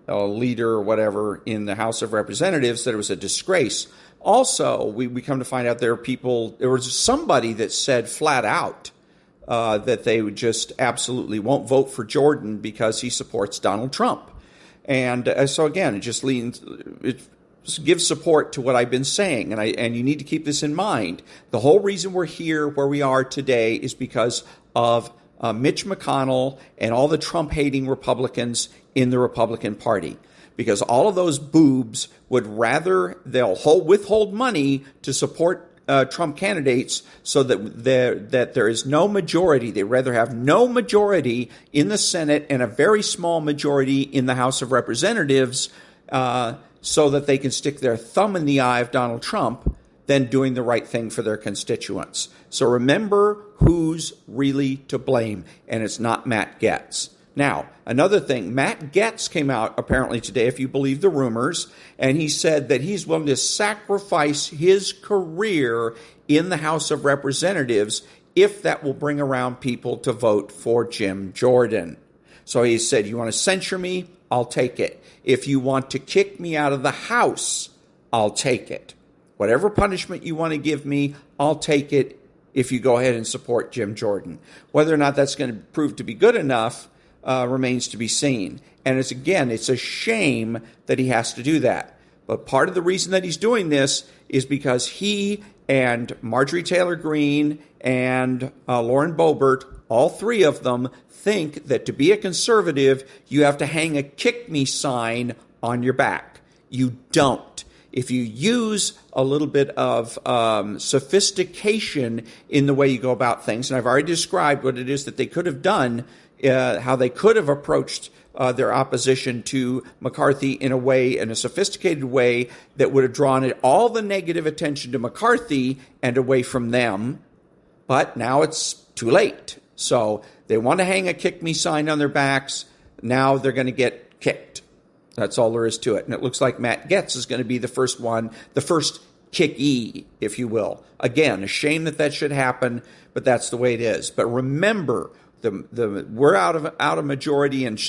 leader or whatever in the House of Representatives, that it was a disgrace. Also, we come to find out there was somebody that said flat out that they would just absolutely won't vote for Jordan because he supports Donald Trump. And so again, it just gives support to what I've been saying, and you need to keep this in mind. The whole reason we're here where we are today is because of Mitch McConnell and all the Trump-hating Republicans in the Republican Party. Because all of those boobs would rather they'll withhold money to support Trump candidates so that there is no majority. They'd rather have no majority in the Senate and a very small majority in the House of Representatives so that they can stick their thumb in the eye of Donald Trump than doing the right thing for their constituents. So remember who's really to blame, and it's not Matt-Gaetz. Now, another thing, Matt-Gaetz came out apparently today, if you believe the rumors, and he said that he's willing to sacrifice his career in the House of Representatives if that will bring around people to vote for Jim Jordan. So he said, you want to censure me? I'll take it. If you want to kick me out of the House, I'll take it. Whatever punishment you want to give me, I'll take it if you go ahead and support Jim Jordan. Whether or not that's going to prove to be good enough remains to be seen. And it's a shame that he has to do that. But part of the reason that he's doing this is because he and Marjorie Taylor Greene and Lauren Boebert, all three of them, think that to be a conservative, you have to hang a kick me sign on your back. You don't. If you use a little bit of sophistication in the way you go about things, and I've already described what it is that they could have done, how they could have approached their opposition to McCarthy in a sophisticated way that would have drawn all the negative attention to McCarthy and away from them. But now it's too late. So they want to hang a kick me sign on their backs. Now they're going to get kicked. That's all there is to it. And it looks like Matt-Gaetz is going to be the first one, the first kick-y, if you will. Again, a shame that should happen, but that's the way it is. But remember, we're out of majority and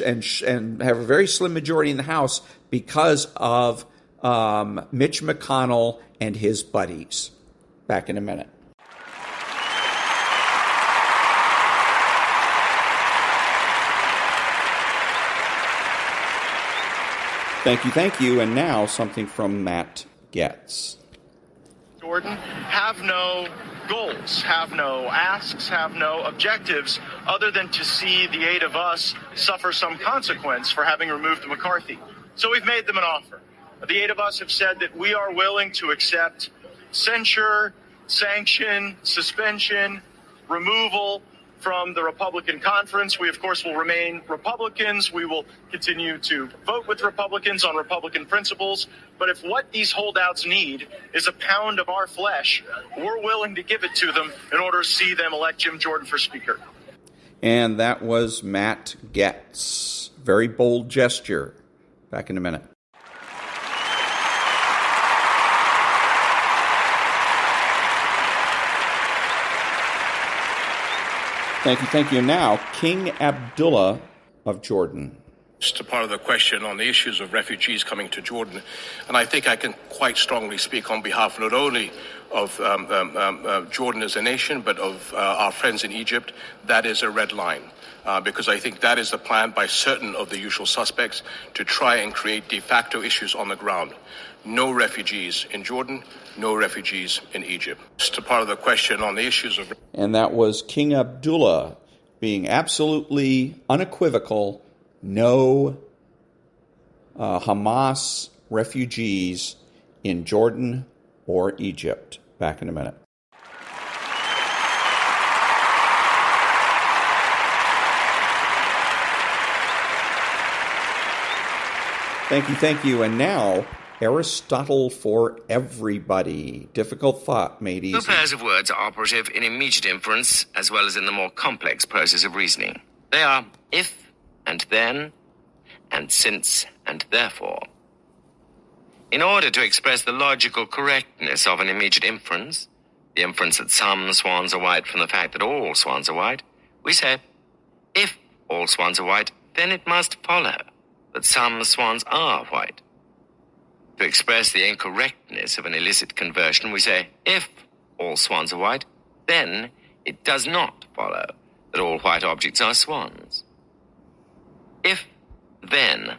have a very slim majority in the House because of Mitch McConnell and his buddies. Back in a minute. Thank you. And now something from Matt-Gaetz.
Jordan, have no goals, have no asks, have no objectives other than to see the 8 of us suffer some consequence for having removed McCarthy. So we've made them an offer. The 8 of us have said that we are willing to accept censure, sanction, suspension, removal from the Republican conference. We, of course, will remain Republicans. We will continue to vote with Republicans on Republican principles. But if what these holdouts need is a pound of our flesh, we're willing to give it to them in order to see them elect Jim Jordan for Speaker.
And that was Matt-Gaetz. Very bold gesture. Back in a minute. Thank you. Now, King-Abdullah of Jordan.
Just a part of the question on the issues of refugees coming to Jordan. And I think I can quite strongly speak on behalf not only of Jordan as a nation, but of our friends in Egypt. That is a red line. Because I think that is the plan by certain of the usual suspects to try and create de facto issues on the ground. No refugees in Jordan, no refugees in Egypt. Just a part of the question on the issues of...
And that was King-Abdullah being absolutely unequivocal, no Hamas refugees in Jordan or Egypt. Back in a minute. Thank you. And now Aristotle for everybody. Difficult thought made easy.
Two pairs of words are operative in immediate inference as well as in the more complex process of reasoning. They are if and then, and since and therefore. In order to express the logical correctness of an immediate inference, the inference that some swans are white from the fact that all swans are white, we say, if all swans are white, then it must follow that some swans are white. To express the incorrectness of an illicit conversion, we say, if all swans are white, then it does not follow that all white objects are swans. If, then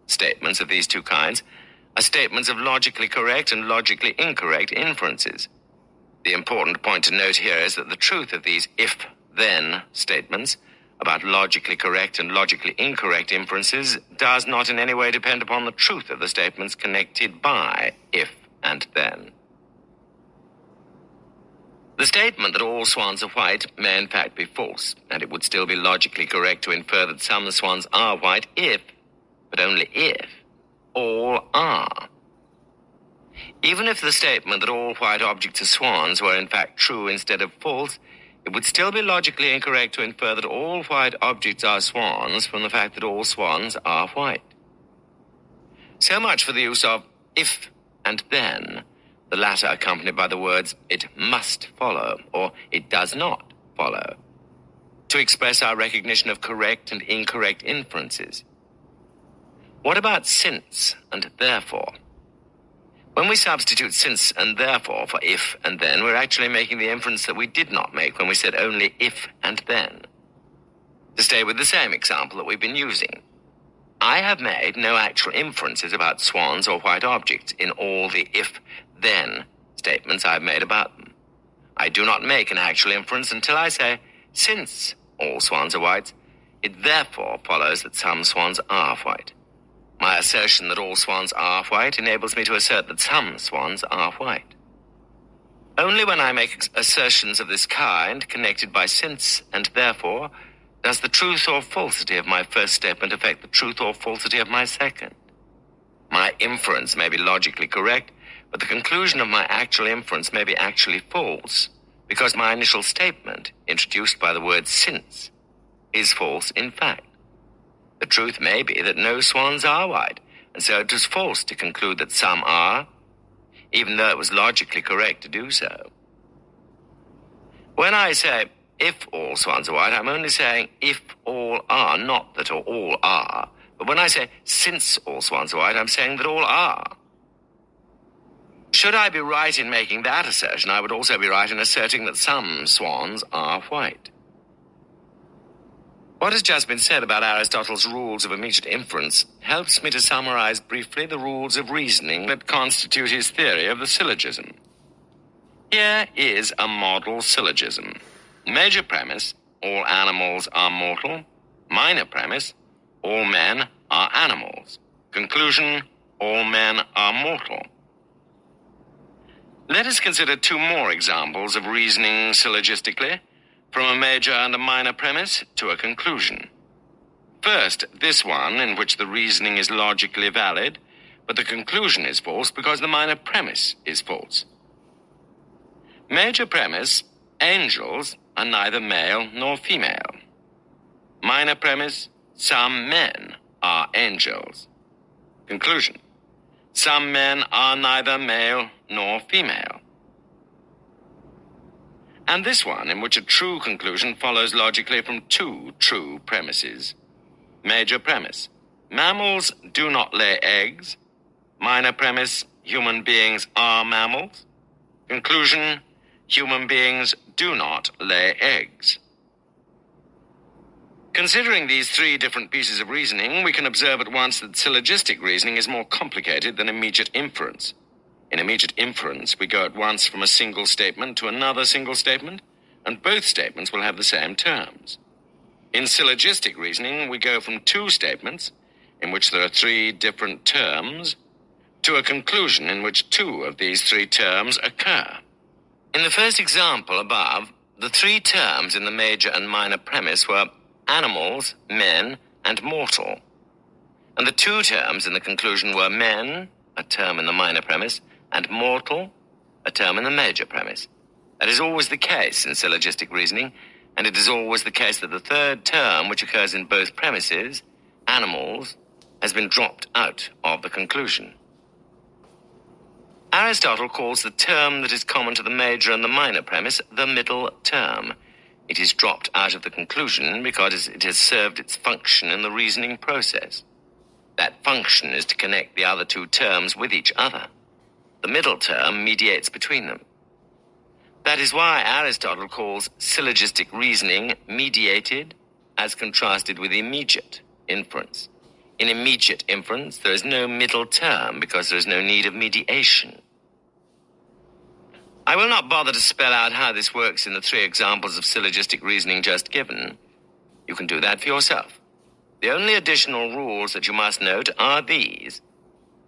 statements of these two kinds are statements of logically correct and logically incorrect inferences. The important point to note here is that the truth of these if-then statements about logically correct and logically incorrect inferences does not in any way depend upon the truth of the statements connected by if and then. The statement that all swans are white may in fact be false, and it would still be logically correct to infer that some swans are white if, but only if, all are. Even if the statement that all white objects are swans were in fact true instead of false, it would still be logically incorrect to infer that all white objects are swans from the fact that all swans are white. So much for the use of if and then, the latter accompanied by the words it must follow or it does not follow, to express our recognition of correct and incorrect inferences. What about since and therefore? When we substitute since and therefore for if and then, we're actually making the inference that we did not make when we said only if and then. To stay with the same example that we've been using, I have made no actual inferences about swans or white objects in all the if-then statements I've made about them. I do not make an actual inference until I say, since all swans are white, it therefore follows that some swans are white. My assertion that all swans are white enables me to assert that some swans are white. Only when I make assertions of this kind, connected by since and therefore, does the truth or falsity of my first statement affect the truth or falsity of my second. My inference may be logically correct, but the conclusion of my actual inference may be actually false, because my initial statement, introduced by the word since, is false in fact. The truth may be that no swans are white, and so it was false to conclude that some are, even though it was logically correct to do so. When I say, if all swans are white, I'm only saying if all are, not that all are. But when I say, since all swans are white, I'm saying that all are. Should I be right in making that assertion, I would also be right in asserting that some swans are white. What has just been said about Aristotle's rules of immediate inference helps me to summarize briefly the rules of reasoning that constitute his theory of the syllogism. Here is a model syllogism. Major premise, all animals are mortal. Minor premise, all men are animals. Conclusion, all men are mortal. Let us consider two more examples of reasoning syllogistically, from a major and a minor premise to a conclusion. First, this one, in which the reasoning is logically valid, but the conclusion is false because the minor premise is false. Major premise, angels are neither male nor female. Minor premise, some men are angels. Conclusion, some men are neither male nor female. And this one, in which a true conclusion follows logically from two true premises. Major premise, mammals do not lay eggs. Minor premise, human beings are mammals. Conclusion, human beings do not lay eggs. Considering these three different pieces of reasoning, we can observe at once that syllogistic reasoning is more complicated than immediate inference. In immediate inference, we go at once from a single statement to another single statement, and both statements will have the same terms. In syllogistic reasoning, we go from two statements, in which there are three different terms, to a conclusion in which two of these three terms occur. In the first example above, the three terms in the major and minor premise were animals, men, and mortal. And the two terms in the conclusion were men, a term in the minor premise, and mortal, a term in the major premise. That is always the case in syllogistic reasoning, and it is always the case that the third term, which occurs in both premises, animals, has been dropped out of the conclusion. Aristotle calls the term that is common to the major and the minor premise the middle term. It is dropped out of the conclusion because it has served its function in the reasoning process. That function is to connect the other two terms with each other. The middle term mediates between them. That is why Aristotle calls syllogistic reasoning mediated as contrasted with immediate inference. In immediate inference, there is no middle term because there is no need of mediation. I will not bother to spell out how this works in the three examples of syllogistic reasoning just given. You can do that for yourself. The only additional rules that you must note are these.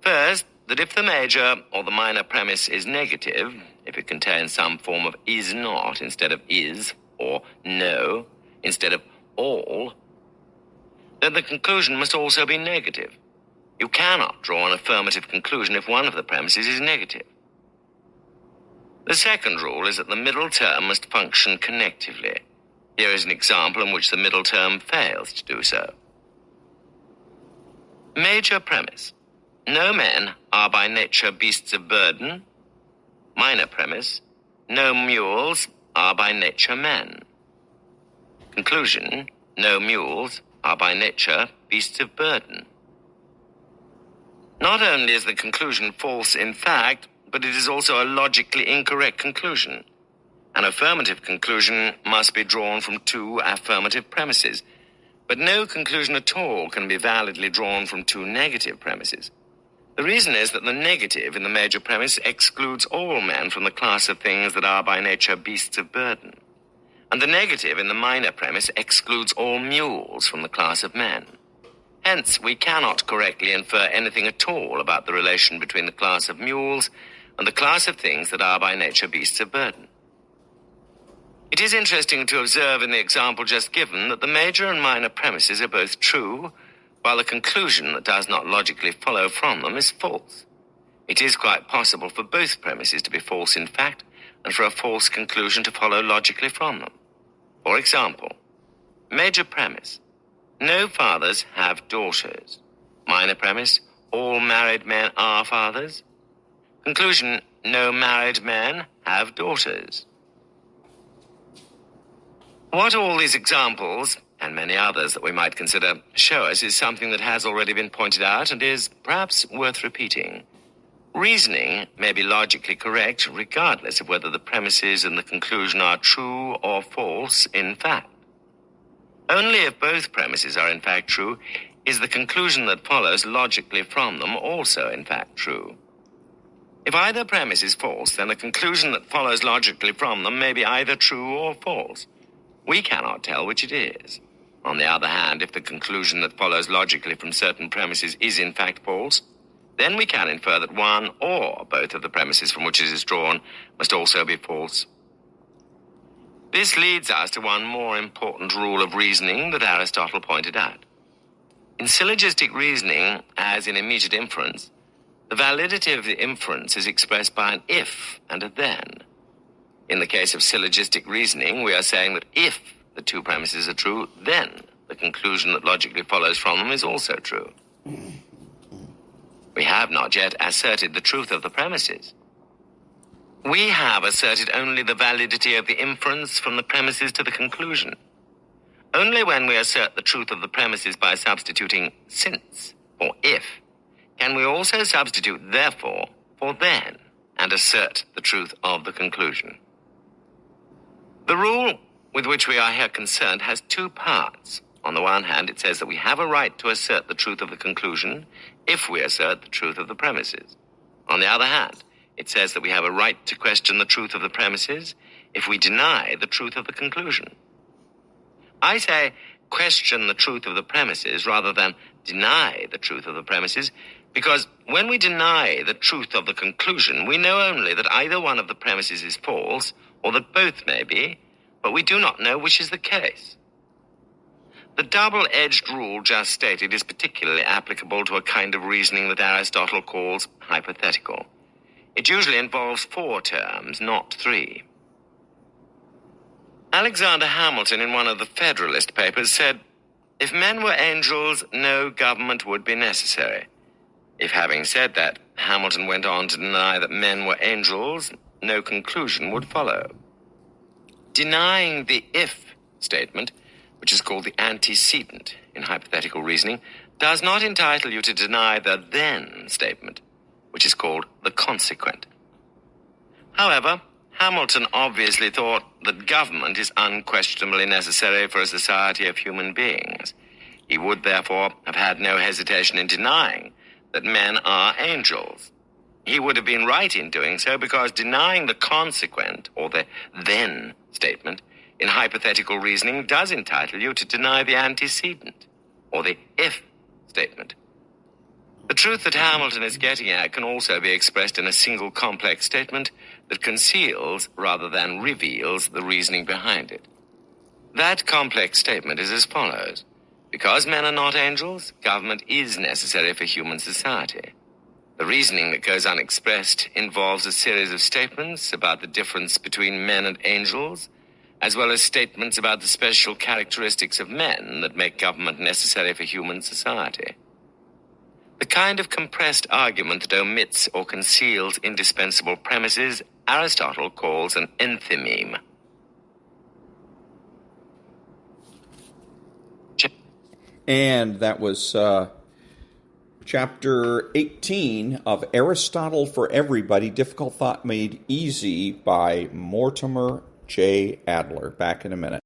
First, that if the major or the minor premise is negative, if it contains some form of is not instead of is, or no instead of all, then the conclusion must also be negative. You cannot draw an affirmative conclusion if one of the premises is negative. The second rule is that the middle term must function connectively. Here is an example in which the middle term fails to do so. Major premise. No men are by nature beasts of burden. Minor premise. No mules are by nature men. Conclusion. No mules are by nature beasts of burden. Not only is the conclusion false in fact, but it is also a logically incorrect conclusion. An affirmative conclusion must be drawn from two affirmative premises, but no conclusion at all can be validly drawn from two negative premises. The reason is that the negative in the major premise excludes all men from the class of things that are by nature beasts of burden, and the negative in the minor premise excludes all mules from the class of men. Hence, we cannot correctly infer anything at all about the relation between the class of mules and the class of things that are by nature beasts of burden. It is interesting to observe in the example just given that the major and minor premises are both true, while the conclusion that does not logically follow from them is false. It is quite possible for both premises to be false in fact, and for a false conclusion to follow logically from them. For example, major premise, no fathers have daughters. Minor premise, all married men are fathers. Conclusion, no married men have daughters. What all these examples, and many others that we might consider, show us is something that has already been pointed out and is perhaps worth repeating. Reasoning may be logically correct regardless of whether the premises and the conclusion are true or false in fact. Only if both premises are in fact true is the conclusion that follows logically from them also in fact true. If either premise is false, then the conclusion that follows logically from them may be either true or false. We cannot tell which it is. On the other hand, if the conclusion that follows logically from certain premises is in fact false, then we can infer that one or both of the premises from which it is drawn must also be false. This leads us to one more important rule of reasoning that Aristotle pointed out. In syllogistic reasoning, as in immediate inference, the validity of the inference is expressed by an if and a then. In the case of syllogistic reasoning, we are saying that if the two premises are true, then the conclusion that logically follows from them is also true. We have not yet asserted the truth of the premises. We have asserted only the validity of the inference from the premises to the conclusion. Only when we assert the truth of the premises by substituting since for if, can we also substitute therefore for then and assert the truth of the conclusion. The rule with which we are here concerned has two parts. On the one hand, it says that we have a right to assert the truth of the conclusion if we assert the truth of the premises. On the other hand, it says that we have a right to question the truth of the premises if we deny the truth of the conclusion. I say question the truth of the premises rather than deny the truth of the premises because when we deny the truth of the conclusion, we know only that either one of the premises is false or that both may be, but we do not know which is the case. The double-edged rule just stated is particularly applicable to a kind of reasoning that Aristotle calls hypothetical. It usually involves 4 terms, not 3. Alexander Hamilton, in one of the Federalist Papers, said, "If men were angels, no government would be necessary." If, having said that, Hamilton went on to deny that men were angels, no conclusion would follow. Denying the if statement, which is called the antecedent in hypothetical reasoning, does not entitle you to deny the then statement, which is called the consequent. However, Hamilton obviously thought that government is unquestionably necessary for a society of human beings. He would therefore have had no hesitation in denying that men are angels. He would have been right in doing so because denying the consequent, or the then statement, in hypothetical reasoning does entitle you to deny the antecedent, or the if statement. The truth that Hamilton is getting at can also be expressed in a single complex statement that conceals rather than reveals the reasoning behind it. That complex statement is as follows. Because men are not angels, government is necessary for human society. The reasoning that goes unexpressed involves a series of statements about the difference between men and angels, as well as statements about the special characteristics of men that make government necessary for human society. The kind of compressed argument that omits or conceals indispensable premises, Aristotle calls an enthymeme.
And that was chapter 18 of Aristotle for Everybody, Difficult Thought Made Easy by Mortimer J. Adler. Back in a minute.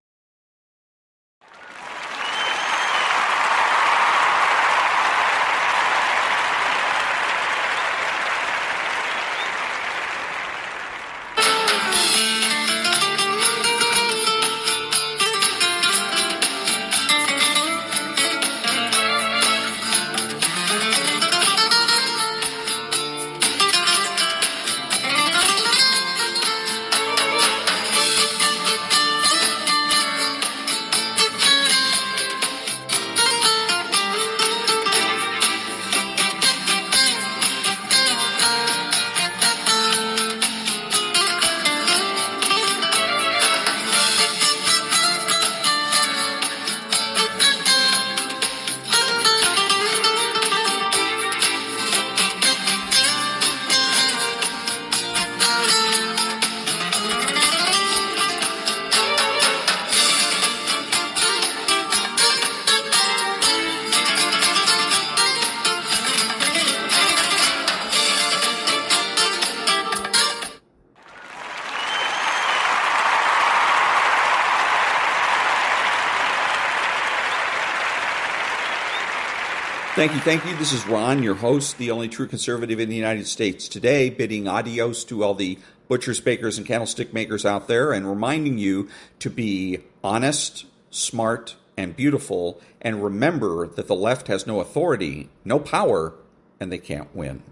Thank you. This is Ron, your host, the only true conservative in the United States. Today, bidding adios to all the butchers, bakers, and candlestick makers out there, and reminding you to be honest, smart, and beautiful, and remember that the left has no authority, no power, and they can't win.